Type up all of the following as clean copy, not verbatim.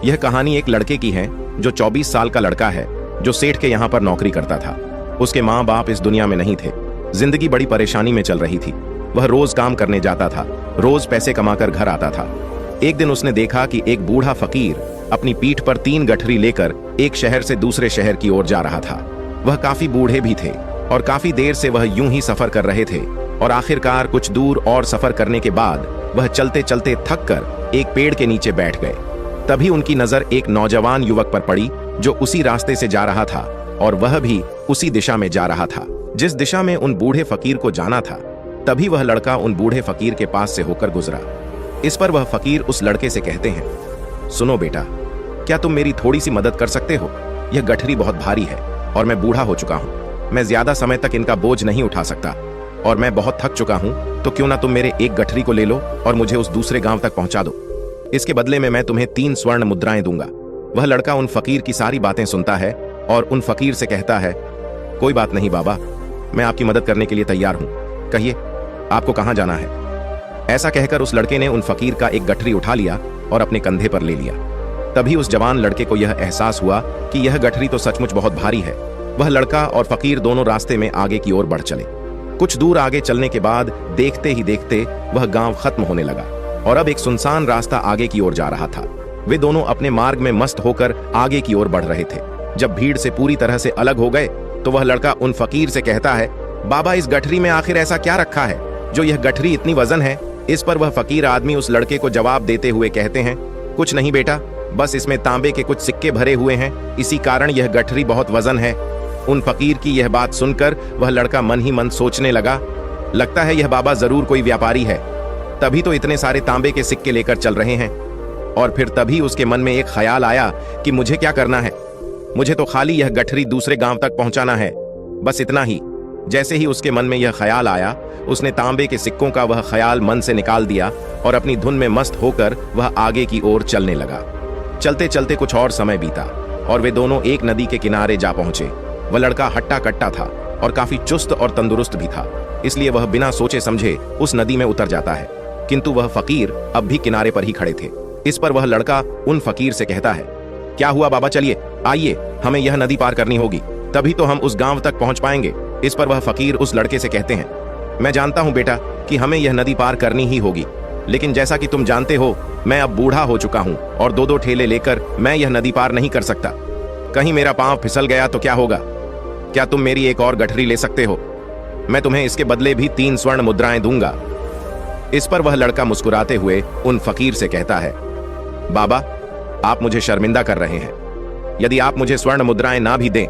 यह कहानी एक लड़के की है जो 24 साल का लड़का है, जो सेठ के यहाँ पर नौकरी करता था। उसके माँ बाप इस दुनिया में नहीं थे। जिंदगी बड़ी परेशानी में चल रही थी। वह रोज काम करने जाता था, रोज पैसे कमाकर घर आता था। एक दिन उसने देखा कि एक बूढ़ा फकीर अपनी पीठ पर 3 गठरी लेकर एक शहर से दूसरे शहर की ओर जा रहा था। वह काफी बूढ़े भी थे और काफी देर से वह यूं ही सफर कर रहे थे और आखिरकार कुछ दूर और सफर करने के बाद वह चलते चलते थक कर एक पेड़ के नीचे बैठ गए। तभी उनकी नजर एक नौजवान युवक पर पड़ी जो उसी रास्ते से जा रहा था और वह भी उसी दिशा में जा रहा था जिस दिशा में उन बूढ़े फकीर को जाना था। तभी वह लड़का उन बूढ़े फकीर के पास से होकर गुजरा। इस पर वह फकीर उस लड़के से कहते हैं, सुनो बेटा, क्या तुम मेरी थोड़ी सी मदद कर सकते हो? यह गठरी बहुत भारी है और मैं बूढ़ा हो चुका हूं। मैं ज्यादा समय तक इनका बोझ नहीं उठा सकता और मैं बहुत थक चुका हूं, तो क्यों ना तुम मेरे एक गठरी को ले लो और मुझे उस दूसरे गांव तक पहुंचा दो। इसके बदले में मैं तुम्हें 3 स्वर्ण मुद्राएं दूंगा। वह लड़का उन फकीर की सारी बातें सुनता है और उन फकीर से कहता है, कोई बात नहीं बाबा, मैं आपकी मदद करने के लिए तैयार हूं। कहिए, आपको कहां जाना है? ऐसा कहकर उस लड़के ने उन फकीर का एक गठरी उठा लिया और अपने कंधे पर ले लिया। तभी उस जवान लड़के को यह एहसास हुआ कि यह गठरी तो सचमुच बहुत भारी है। वह लड़का और फकीर दोनों रास्ते में आगे की ओर बढ़ चले। कुछ दूर आगे चलने के बाद देखते ही देखते वह गांव खत्म होने लगा और अब एक सुनसान रास्ता आगे की ओर जा रहा था। वे दोनों अपने मार्ग में मस्त होकर आगे की ओर बढ़ रहे थे। जब भीड़ से पूरी तरह से अलग हो गए तो वह लड़का उन फकीर से कहता है, बाबा, इस गठरी में आखिर ऐसा क्या रखा है जो यह गठरी इतनी वजन है? इस पर वह फकीर आदमी उस लड़के को जवाब देते हुए कहते हैं, कुछ नहीं बेटा, बस इसमें तांबे के कुछ सिक्के भरे हुए हैं, इसी कारण यह गठरी बहुत वजन है। उन फकीर की यह बात सुनकर वह लड़का मन ही मन सोचने लगा, लगता है यह बाबा जरूर कोई व्यापारी है, तभी तो इतने सारे तांबे के सिक्के लेकर चल रहे हैं। और फिर तभी उसके मन में एक ख्याल आया कि मुझे क्या करना है, मुझे तो खाली यह गठरी दूसरे गांव तक पहुंचाना है, बस इतना ही। जैसे ही उसके मन में यह ख्याल आया, उसने तांबे के सिक्कों का वह ख्याल मन से निकाल दिया और अपनी धुन में मस्त होकर वह आगे की ओर चलने लगा। चलते चलते कुछ और समय बीता और वे दोनों एक नदी के किनारे जा पहुंचे। वह लड़का हट्टा कट्टा था और काफी चुस्त और तंदुरुस्त भी था, इसलिए वह बिना सोचे समझे उस नदी में उतर जाता है। किंतु वह फकीर अब भी किनारे पर ही खड़े थे। इस पर वह लड़का उन फकीर से कहता है, क्या हुआ बाबा, चलिए आइए, हमें यह नदी पार करनी होगी, तभी तो हम उस गांव तक पहुंच पाएंगे। इस पर वह फकीर उस लड़के से कहते हैं, मैं जानता हूं बेटा कि हमें यह नदी पार करनी ही होगी, लेकिन जैसा कि तुम जानते हो मैं अब बूढ़ा हो चुका हूं और 2-2 ठेले लेकर मैं यह नदी पार नहीं कर सकता। कहीं मेरा पांव फिसल गया तो क्या होगा? क्या तुम मेरी एक और गठरी ले सकते हो? मैं तुम्हें इसके बदले भी 3 स्वर्ण मुद्राएं दूंगा। इस पर वह लड़का मुस्कुराते हुए उन फकीर से कहता है, बाबा, आप मुझे शर्मिंदा कर रहे हैं। यदि आप मुझे स्वर्ण मुद्राएं ना भी दें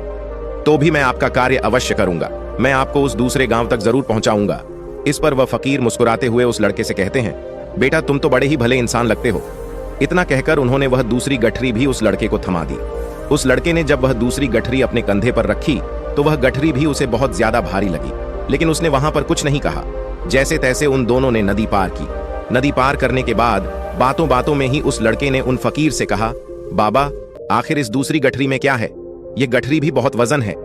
तो भी मैं आपका कार्य अवश्य करूंगा। मैं आपको उस दूसरे गांव तक जरूर पहुंचाऊंगा। इस पर वह फकीर मुस्कुराते हुए उस लड़के से कहते हैं, बेटा, तुम तो बड़े ही भले इंसान लगते हो। इतना कहकर उन्होंने वह दूसरी गठरी भी उस लड़के को थमा दी। उस लड़के ने जब वह दूसरी गठरी अपने कंधे पर रखी तो वह गठरी भी उसे बहुत ज्यादा भारी लगी, लेकिन उसने वहां पर कुछ नहीं कहा। जैसे तैसे उन दोनों ने नदी पार की। नदी पार करने के बाद बातों बातों में ही उस लड़के ने उन फकीर से कहा, बाबा, आखिर इस दूसरी गठरी में क्या है? यह गठरी भी बहुत वजन है।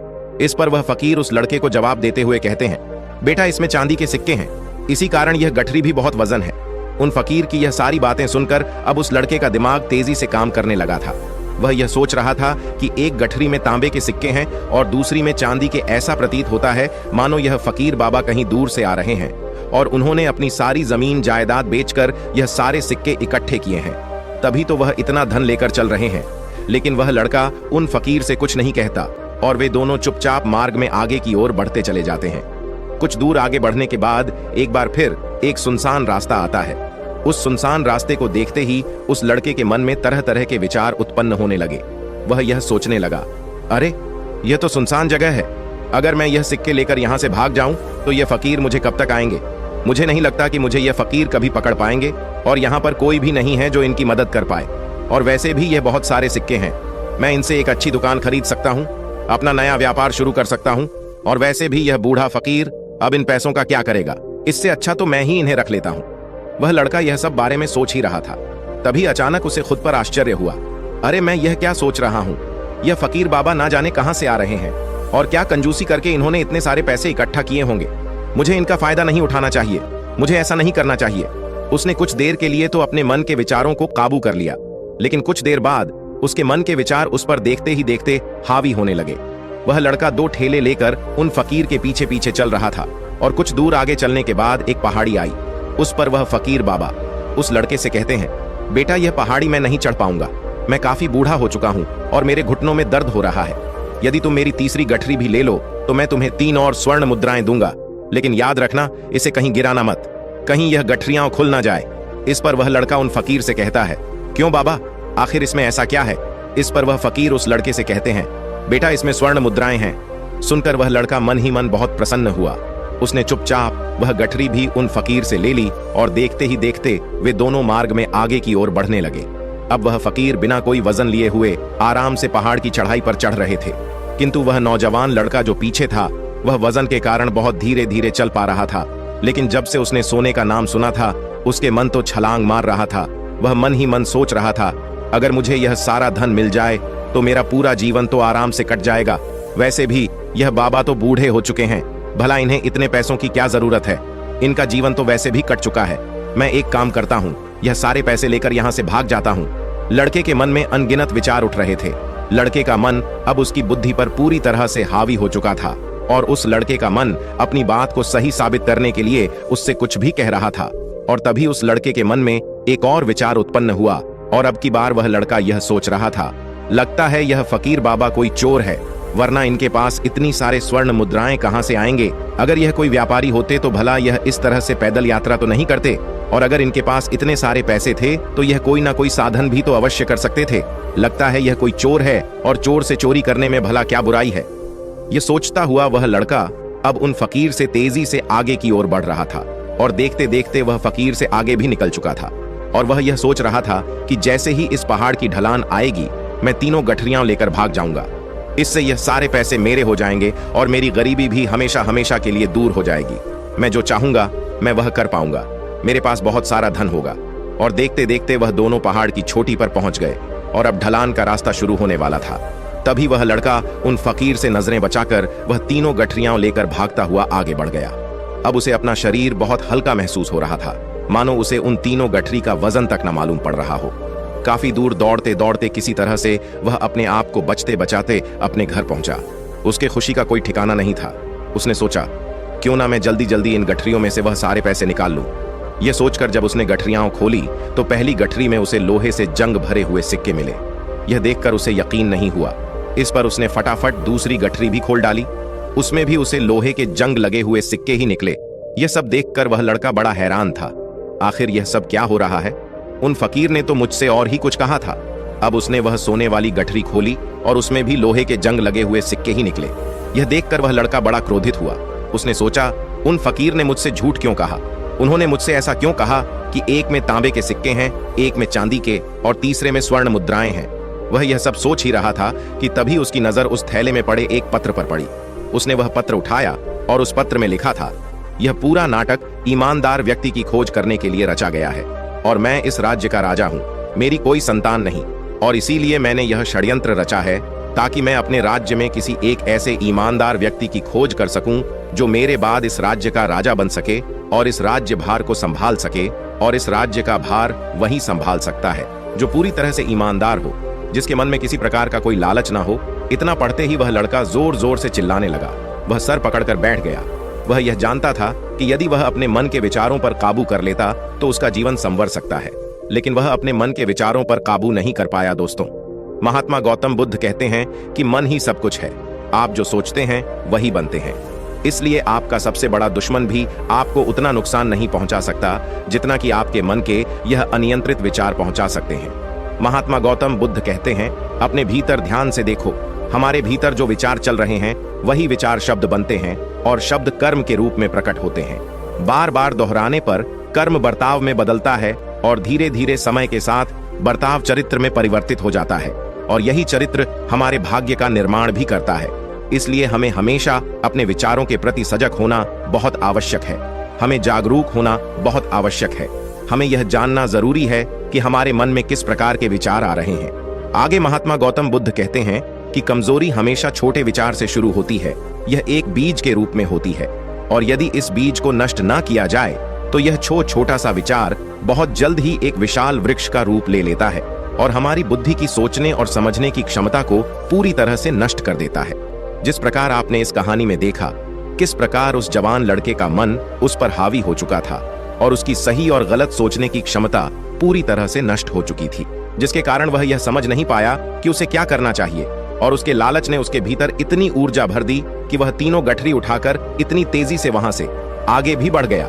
इस पर वह फकीर उस लड़के को जवाब देते हुए कहते हैं, बेटा, इसमें चांदी के सिक्के हैं, इसी कारण यह गठरी भी बहुत वजन है। उन फकीर की यह सारी बातें सुनकर अब उस लड़के का दिमाग तेजी से काम करने लगा था। वह यह सोच रहा था कि एक गठरी में तांबे के सिक्के हैं और दूसरी में चांदी के। ऐसा प्रतीत होता है मानो यह फकीर बाबा कहीं दूर से आ रहे हैं और उन्होंने अपनी सारी जमीन जायदाद बेचकर यह सारे सिक्के इकट्ठे किए हैं, तभी तो वह इतना धन लेकर चल रहे हैं। लेकिन वह लड़का उन फकीर से कुछ नहीं कहता और वे दोनों चुपचाप मार्ग में आगे की ओर बढ़ते चले जाते हैं। कुछ दूर आगे बढ़ने के बाद एक बार फिर एक सुनसान रास्ता आता है। उस सुनसान रास्ते को देखते ही उस लड़के के मन में तरह तरह के विचार उत्पन्न होने लगे। वह यह सोचने लगा, अरे, यह तो सुनसान जगह है। अगर मैं यह सिक्के लेकर यहाँ से भाग जाऊं तो यह फकीर मुझे कब तक आएंगे? मुझे नहीं लगता कि मुझे यह फकीर कभी पकड़ पाएंगे और यहाँ पर कोई भी नहीं है जो इनकी मदद कर पाए। और वैसे भी यह बहुत सारे सिक्के हैं, मैं इनसे एक अच्छी दुकान खरीद सकता हूँ, अपना नया व्यापार शुरू कर सकता हूँ। और वैसे भी यह बूढ़ा फकीर अब इन पैसों का क्या करेगा? इससे अच्छा तो मैं ही इन्हें रख लेता हूँ। वह लड़का यह सब बारे में सोच ही रहा था, तभी अचानक उसे खुद पर आश्चर्य हुआ। अरे, मैं यह क्या सोच रहा हूँ? यह फकीर बाबा ना जाने कहां से आ रहे हैं और क्या कंजूसी करके इन्होंने इतने सारे पैसे इकट्ठा किए होंगे। मुझे इनका फायदा नहीं उठाना चाहिए, मुझे ऐसा नहीं करना चाहिए। उसने कुछ देर के लिए तो अपने मन के विचारों को काबू कर लिया। लेकिन कुछ देर बाद उसके मन के विचार उस पर देखते ही देखते हावी होने लगे। वह लड़का 2 ठेले लेकर उन फकीर के पीछे पीछे चल रहा था और कुछ दूर आगे चलने के बाद एक पहाड़ी आई। उस पर वह फकीर बाबा उस लड़के से कहते हैं, बेटा यह पहाड़ी मैं नहीं चढ़ पाऊंगा, मैं काफी बूढ़ा हो चुका हूं और मेरे घुटनों में दर्द हो रहा है। यदि तुम मेरी तीसरी गठरी भी ले लो तो मैं तुम्हें 3 और स्वर्ण मुद्राएं दूंगा, लेकिन याद रखना इसे कहीं गिराना मत, कहीं यह गठरियां खुल ना जाए। इस पर वह लड़का उन फकीर से कहता है, क्यों बाबा, आखिर इसमें ऐसा क्या है? इस पर वह फकीर उस लड़के से कहते हैं, बेटा इसमें स्वर्ण मुद्राएं हैं। सुनकर वह लड़का मन ही मन बहुत प्रसन्न हुआ। उसने चुपचाप वह गठरी भी उन फकीर से ले ली और देखते ही देखते वे दोनों मार्ग में आगे की ओर बढ़ने लगे। अब वह फकीर बिना कोई वजन लिए हुए आराम से पहाड़ की चढ़ाई पर चढ़ रहे थे, किंतु वह नौजवान लड़का जो पीछे था वह वजन के कारण बहुत धीरे धीरे चल पा रहा था। लेकिन जब से उसने सोने का नाम सुना था उसके मन तो छलांग मार रहा था। वह मन ही मन सोच रहा था, अगर मुझे यह सारा धन मिल जाए तो मेरा पूरा जीवन तो आराम से कट जाएगा। वैसे भी यह बाबा तो बूढ़े हो चुके हैं, भला इन्हें इतने पैसों की क्या जरूरत है, इनका जीवन तो वैसे भी कट चुका है। मैं एक काम करता हूँ, यह सारे पैसे लेकर यहाँ से भाग जाता हूँ। लड़के के मन में अनगिनत विचार उठ रहे थे। लड़के का मन अब उसकी बुद्धि पर पूरी तरह से हावी हो चुका था और उस लड़के का मन अपनी बात को सही साबित करने के लिए उससे कुछ भी कह रहा था। और तभी उस लड़के के मन में एक और विचार उत्पन्न हुआ और अब की बार वह लड़का यह सोच रहा था, लगता है यह फकीर बाबा कोई चोर है, वरना इनके पास इतनी सारे स्वर्ण मुद्राएं कहां से आएंगे। अगर यह कोई व्यापारी होते तो भला यह इस तरह से पैदल यात्रा तो नहीं करते, और अगर इनके पास इतने सारे पैसे थे तो यह कोई ना कोई साधन भी तो अवश्य कर सकते थे। लगता है यह कोई चोर है और चोर से चोरी करने में भला क्या बुराई है। यह सोचता हुआ वह लड़का अब उन फकीर से तेजी से आगे की ओर बढ़ रहा था और देखते देखते वह फकीर से आगे भी निकल चुका था। और वह यह सोच रहा था कि जैसे ही इस पहाड़ की ढलान आएगी मैं 3 गठरियां लेकर भाग जाऊंगा। इससे यह सारे पैसे मेरे हो जाएंगे और मेरी गरीबी भी हमेशा हमेशा के लिए दूर हो जाएगी। मैं जो चाहूंगा मैं वह कर पाऊंगा, मेरे पास बहुत सारा धन होगा। और देखते देखते वह दोनों पहाड़ की चोटी पर पहुंच गए और अब ढलान का रास्ता शुरू होने वाला था। तभी वह लड़का उन फकीर से नजरें बचाकर वह 3 गठरियां लेकर भागता हुआ आगे बढ़ गया। अब उसे अपना शरीर बहुत हल्का महसूस हो रहा था, मानो उसे उन 3 गठरी का वजन तक न मालूम पड़ रहा हो। काफी दूर दौड़ते दौड़ते किसी तरह से वह अपने आप को बचते बचाते अपने घर पहुंचा। उसके खुशी का कोई ठिकाना नहीं था। उसने सोचा, क्यों ना मैं जल्दी जल्दी इन गठरियों में से वह सारे पैसे निकाल लूं। यह सोचकर जब उसने गठरियां खोली तो पहली गठरी में उसे लोहे से जंग भरे हुए सिक्के मिले। यह देखकर उसे यकीन नहीं हुआ। इस पर उसने फटाफट दूसरी गठरी भी खोल डाली, उसमें भी उसे लोहे के जंग लगे हुए सिक्के ही निकले। यह सब देखकर वह लड़का बड़ा हैरान था। आखिर यह सब क्या हो रहा है? उन फकीर ने तो मुझसे और ही कुछ कहा था। अब उसने वह सोने वाली गठरी खोली और उसमें भी लोहे के जंग लगे हुए सिक्के ही निकले। यह देखकर वह लड़का बड़ा क्रोधित हुआ। उसने सोचा, उन फकीर ने मुझसे झूठ क्यों कहा? उन्होंने मुझसे ऐसा क्यों कहा कि एक में तांबे के सिक्के हैं, एक में चांदी के और तीसरे में स्वर्ण मुद्राएं हैं? वह यह सब सोच ही रहा था कि तभी उसकी नजर उस थैले में पड़े एक पत्र पर पड़ी। उसने वह पत्र उठाया और उस पत्र में लिखा था, यह पूरा नाटक ईमानदार व्यक्ति की खोज करने के लिए रचा गया है और मैं इस राज्य का राजा हूं। मेरी कोई संतान नहीं और इसीलिए मैंने यह षड्यंत्र रचा है ताकि मैं अपने राज्य में किसी एक ऐसे ईमानदार व्यक्ति की खोज कर सकूं जो मेरे बाद इस राज्य का राजा बन सके और इस राज्य भार को संभाल सके। और इस राज्य का भार वही संभाल सकता है जो पूरी तरह से ईमानदार हो, जिसके मन में किसी प्रकार का कोई लालच ना हो। इतना पढ़ते ही वह लड़का जोर जोर से चिल्लाने लगा। वह सर पकड़कर बैठ गया। वह यह जानता था कि यदि वह अपने मन के विचारों पर काबू कर लेता तो उसका जीवन संवर सकता है, लेकिन वह अपने मन के विचारों पर काबू नहीं कर पाया। दोस्तों, महात्मा गौतम बुद्ध कहते हैं कि मन ही सब कुछ है। आप जो सोचते हैं वही बनते हैं। इसलिए आपका सबसे बड़ा दुश्मन भी आपको उतना नुकसान नहीं पहुंचा सकता जितना कि आपके मन के यह अनियंत्रित विचार पहुंचा सकते हैं। महात्मा गौतम बुद्ध कहते हैं, अपने भीतर ध्यान से देखो। हमारे भीतर जो विचार चल रहे हैं वही विचार शब्द बनते हैं और शब्द कर्म के रूप में प्रकट होते हैं। बार बार दोहराने पर कर्म बर्ताव में बदलता है और धीरे धीरे समय के साथ बर्ताव चरित्र में परिवर्तित हो जाता है और यही चरित्र हमारे भाग्य का निर्माण भी करता है। इसलिए हमें हमेशा अपने विचारों के प्रति सजग होना बहुत आवश्यक है। हमें जागरूक होना बहुत आवश्यक है। हमें यह जानना जरूरी है कि हमारे मन में किस प्रकार के विचार आ रहे हैं। आगे महात्मा गौतम बुद्ध कहते हैं कि कमजोरी हमेशा छोटे विचार से शुरू होती है। यह एक बीज के रूप में होती है और यदि इस बीज को नष्ट ना किया जाए तो यह छोटा सा विचार बहुत जल्द ही एक विशाल वृक्ष का रूप ले लेता है। और हमारी बुद्धि की सोचने और समझने की क्षमता को पूरी तरह से नष्ट कर देता है। जिस प्रकार आपने इस कहानी में देखा किस प्रकार उस जवान लड़के का मन उस पर हावी हो चुका था और उसकी सही और गलत सोचने की क्षमता पूरी तरह से नष्ट हो चुकी थी, जिसके कारण वह यह समझ नहीं पाया कि उसे क्या करना चाहिए, और उसके लालच ने उसके भीतर इतनी ऊर्जा भर दी कि वह तीनों गठरी उठाकर इतनी तेजी से वहां से आगे भी बढ़ गया।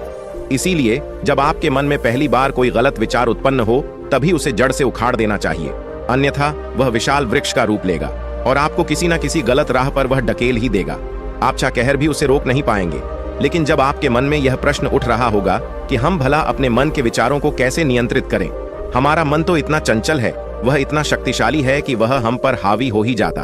इसीलिए जब आपके मन में पहली बार कोई गलत विचार उत्पन्न हो तभी उसे जड़ से उखाड़ देना चाहिए, अन्यथा वह विशाल वृक्ष का रूप लेगा और आपको किसी न किसी गलत राह पर वह ढकेल ही देगा। आप चाहकर भी उसे रोक नहीं पाएंगे। लेकिन जब आपके मन में यह प्रश्न उठ रहा होगा कि हम भला अपने मन के विचारों को कैसे नियंत्रित करें, हमारा मन तो इतना चंचल है, वह इतना शक्तिशाली है कि वह हम पर हावी हो ही जाता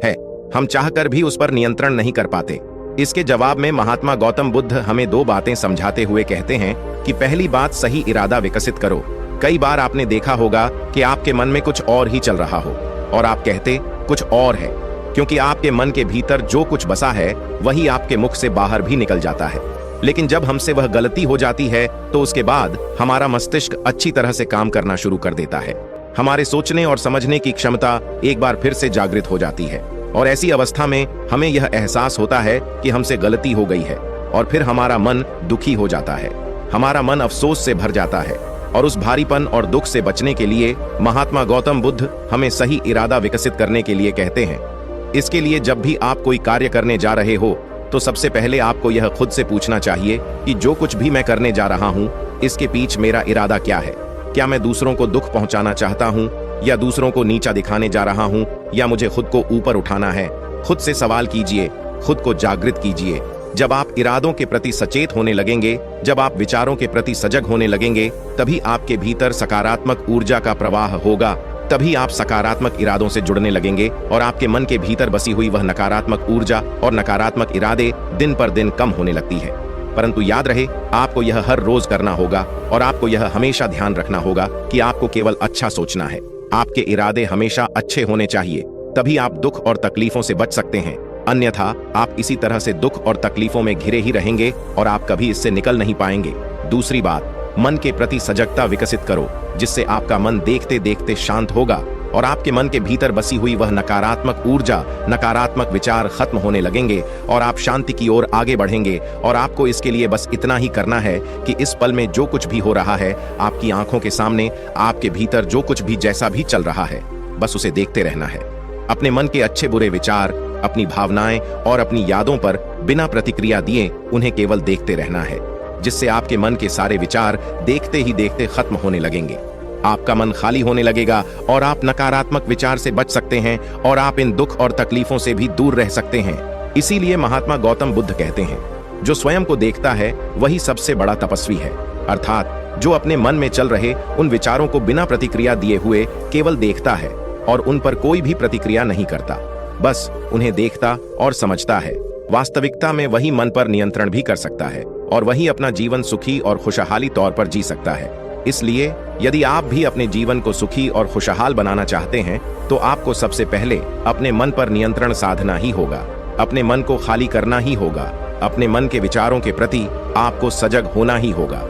है, हम चाहकर भी उस पर नियंत्रण नहीं कर पाते। इसके जवाब में महात्मा गौतम बुद्ध हमें दो बातें समझाते हुए कहते हैं कि पहली बात, सही इरादा विकसित करो। कई बार आपने देखा होगा कि आपके मन में कुछ और ही चल रहा हो और आप कहते कुछ और है, क्योंकि आपके मन के भीतर जो कुछ बसा है वही आपके मुख से बाहर भी निकल जाता है। लेकिन जब हमसे वह गलती हो जाती है तो उसके बाद हमारा मस्तिष्क अच्छी तरह से काम करना शुरू कर देता है। हमारे सोचने और समझने की क्षमता एक बार फिर से जागृत हो जाती है और ऐसी अवस्था में हमें यह एहसास होता है कि हमसे गलती हो गई है और फिर हमारा मन दुखी हो जाता है, हमारा मन अफसोस से भर जाता है। और उस भारीपन और दुख से बचने के लिए महात्मा गौतम बुद्ध हमें सही इरादा विकसित करने के लिए कहते हैं। इसके लिए जब भी आप कोई कार्य करने जा रहे हो तो सबसे पहले आपको यह खुद से पूछना चाहिए कि जो कुछ भी मैं करने जा रहा हूं इसके पीछे मेरा इरादा क्या है। क्या मैं दूसरों को दुख पहुंचाना चाहता हूं या दूसरों को नीचा दिखाने जा रहा हूं या मुझे खुद को ऊपर उठाना है? खुद से सवाल कीजिए, खुद को जागृत कीजिए। जब आप इरादों के प्रति सचेत होने लगेंगे, जब आप विचारों के प्रति सजग होने लगेंगे, तभी आपके भीतर सकारात्मक ऊर्जा का प्रवाह होगा, तभी आप सकारात्मक इरादों से जुड़ने लगेंगे और आपके मन के भीतर बसी हुई वह नकारात्मक ऊर्जा और नकारात्मक इरादे दिन पर दिन कम होने लगती है। परंतु याद रहे, आपको यह हर रोज करना होगा और आपको यह हमेशा ध्यान रखना होगा कि आपको केवल अच्छा सोचना है। आपके इरादे हमेशा अच्छे होने चाहिए, तभी आप दुख और तकलीफों से बच सकते हैं। अन्यथा आप इसी तरह से दुख और तकलीफों में घिरे ही रहेंगे और आप कभी इससे निकल नहीं पाएंगे। दूसरी बात, मन के प्रति सजगता विकसित करो, जिससे आपका मन देखते देखते शांत होगा और आपके मन के भीतर बसी हुई वह नकारात्मक ऊर्जा, नकारात्मक विचार खत्म होने लगेंगे और आप शांति की ओर आगे बढ़ेंगे। और आपको इसके लिए बस इतना ही करना है कि इस पल में जो कुछ भी हो रहा है, आपकी आंखों के सामने, आपके भीतर जो कुछ भी जैसा भी चल रहा है, बस उसे देखते रहना है। अपने मन के अच्छे बुरे विचार, अपनी भावनाएं और अपनी यादों पर बिना प्रतिक्रिया दिए उन्हें केवल देखते रहना है, जिससे आपके मन के सारे विचार देखते ही देखते खत्म होने लगेंगे। आपका मन खाली होने लगेगा और आप नकारात्मक विचार से बच सकते हैं और आप इन दुख और तकलीफों से भी दूर रह सकते हैं। इसीलिए महात्मा गौतम बुद्ध कहते हैं, जो स्वयं को देखता है वही सबसे बड़ा तपस्वी है। अर्थात जो अपने मन में चल रहे उन विचारों को बिना प्रतिक्रिया दिए हुए केवल देखता है और उन पर कोई भी प्रतिक्रिया नहीं करता, बस उन्हें देखता और समझता है। वास्तविकता में वही मन पर नियंत्रण भी कर सकता है और वही अपना जीवन सुखी और खुशहाली तौर पर जी सकता है। इसलिए यदि आप भी अपने जीवन को सुखी और खुशहाल बनाना चाहते हैं तो आपको सबसे पहले अपने मन पर नियंत्रण साधना ही होगा, अपने मन को खाली करना ही होगा, अपने मन के विचारों के प्रति आपको सजग होना ही होगा।